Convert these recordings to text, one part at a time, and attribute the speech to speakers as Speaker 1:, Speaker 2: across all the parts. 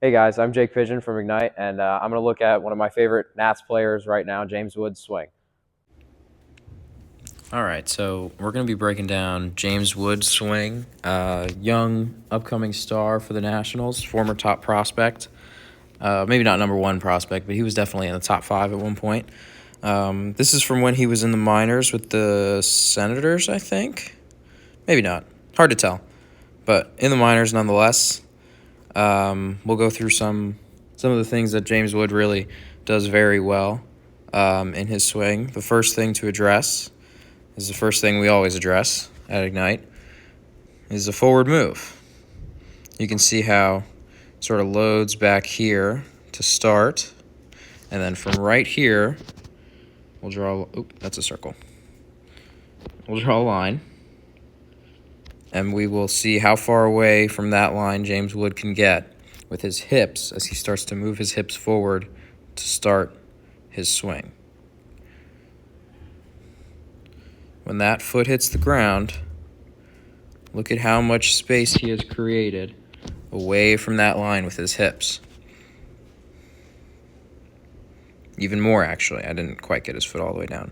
Speaker 1: Hey guys, I'm Jake Pigeon from Ignite, and I'm going to look at one of my favorite Nats players right now, James Wood's swing.
Speaker 2: All right, so we're going to be breaking down James Wood's swing, young upcoming star for the Nationals, former top prospect. Maybe not number one prospect, but he was definitely in the top five at one point. This is from when he was in the minors with the Senators, I think. Maybe not. Hard to tell, but in the minors nonetheless. We'll go through some of the things that James Wood really does very well in his swing. The first thing to address is the first thing we always address at Ignite, is the forward move. You can see how it sort of loads back here to start, and then from right here, we'll draw, that's a circle. We'll draw a line, and we will see how far away from that line James Wood can get with his hips as he starts to move his hips forward to start his swing. When that foot hits the ground, look at how much space he has created away from that line with his hips. Even more, actually. I didn't quite get his foot all the way down.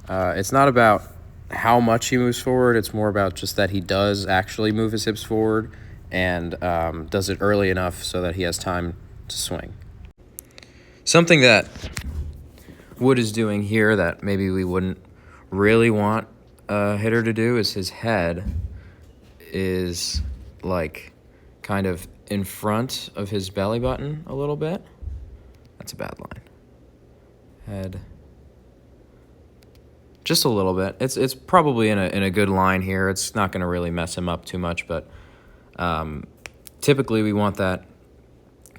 Speaker 2: It's not about how much he moves forward. It's more about just that he does actually move his hips forward and does it early enough so that he has time to swing. Something that Wood is doing here that maybe we wouldn't really want a hitter to do is his head is like kind of in front of his belly button a little bit. That's a bad line. Head just a little bit. It's probably in a good line here. It's not going to really mess him up too much, but typically we want that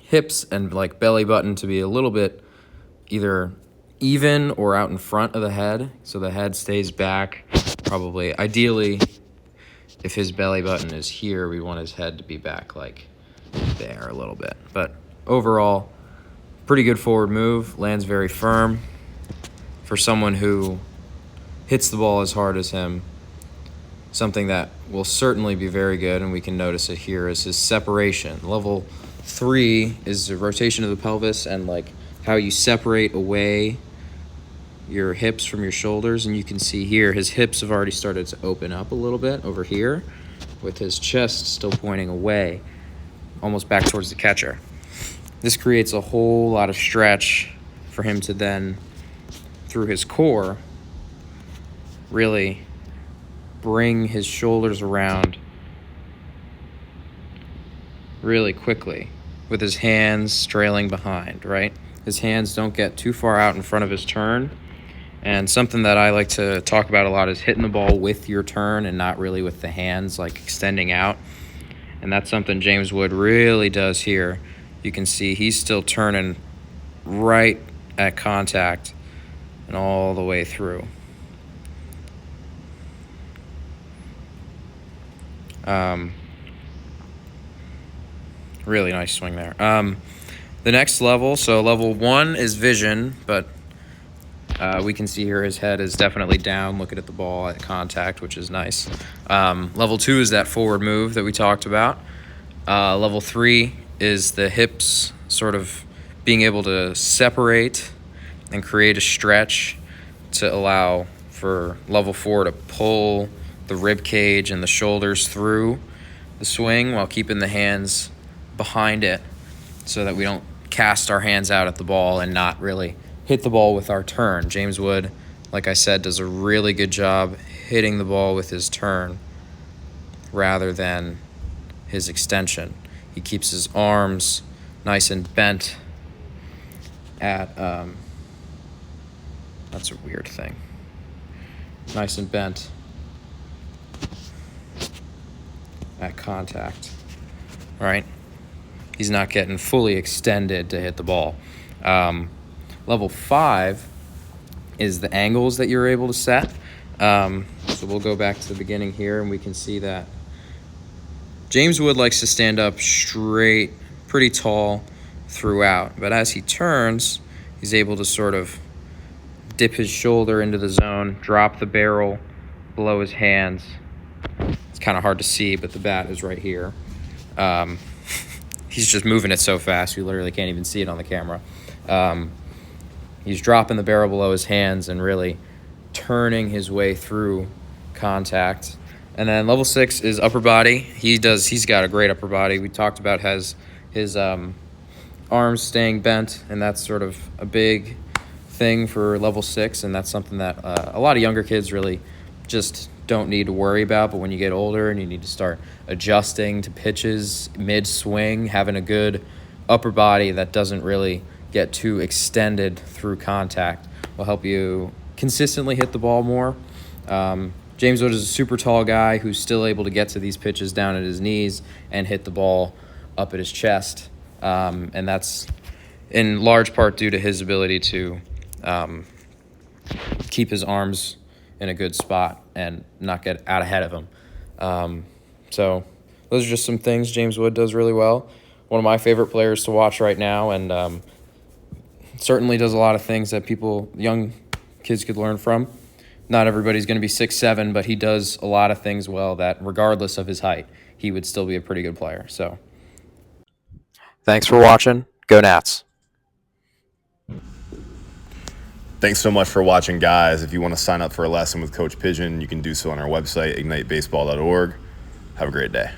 Speaker 2: hips and like belly button to be a little bit either even or out in front of the head, so the head stays back. Probably, ideally, if his belly button is here, we want his head to be back like there a little bit. But overall, pretty good forward move, lands very firm. For someone who hits the ball as hard as him, something that will certainly be very good, and we can notice it here, is his separation. Level 3 is the rotation of the pelvis and like how you separate away your hips from your shoulders. And you can see here his hips have already started to open up a little bit over here with his chest still pointing away, almost back towards the catcher. This creates a whole lot of stretch for him to then, through his core, really bring his shoulders around really quickly with his hands trailing behind, right? His hands don't get too far out in front of his turn. And something that I like to talk about a lot is hitting the ball with your turn and not really with the hands like extending out. And that's something James Wood really does here. You can see he's still turning right at contact and all the way through. Really nice swing there. The next level, so level 1 is vision, but we can see here his head is definitely down, looking at the ball at contact, which is nice. Level 2 is that forward move that we talked about. Level 3 is the hips sort of being able to separate and create a stretch to allow for level 4 to pull the rib cage and the shoulders through the swing while keeping the hands behind it so that we don't cast our hands out at the ball and not really hit the ball with our turn. James Wood, like I said, does a really good job hitting the ball with his turn rather than his extension. He keeps his arms nice and bent at, that's a weird thing. Nice and bent at contact, right? He's not getting fully extended to hit the ball. Level 5 is the angles that you're able to set. So we'll go back to the beginning here, and we can see that James Wood likes to stand up straight, pretty tall throughout. But as he turns, he's able to sort of dip his shoulder into the zone, drop the barrel below his hands. It's kind of hard to see, but the bat is right here. He's just moving it so fast you literally can't even see it on the camera. He's dropping the barrel below his hands and really turning his way through contact. And then level 6 is upper body. He's got a great upper body. We talked about has his arms staying bent, and that's sort of a big thing for level 6, and that's something that a lot of younger kids really just don't need to worry about. But when you get older and you need to start adjusting to pitches mid-swing, having a good upper body that doesn't really get too extended through contact will help you consistently hit the ball more. James Wood is a super tall guy who's still able to get to these pitches down at his knees and hit the ball up at his chest. And that's in large part due to his ability to keep his arms in a good spot and not get out ahead of him. So those are just some things James Wood does really well. One of my favorite players to watch right now, and certainly does a lot of things that young kids could learn from. Not everybody's going to be 6'7", but he does a lot of things well that regardless of his height, he would still be a pretty good player. So thanks for watching. Go Nats.
Speaker 3: Thanks so much for watching, guys. If you want to sign up for a lesson with Coach Pigeon, you can do so on our website, ignitebaseball.org. Have a great day.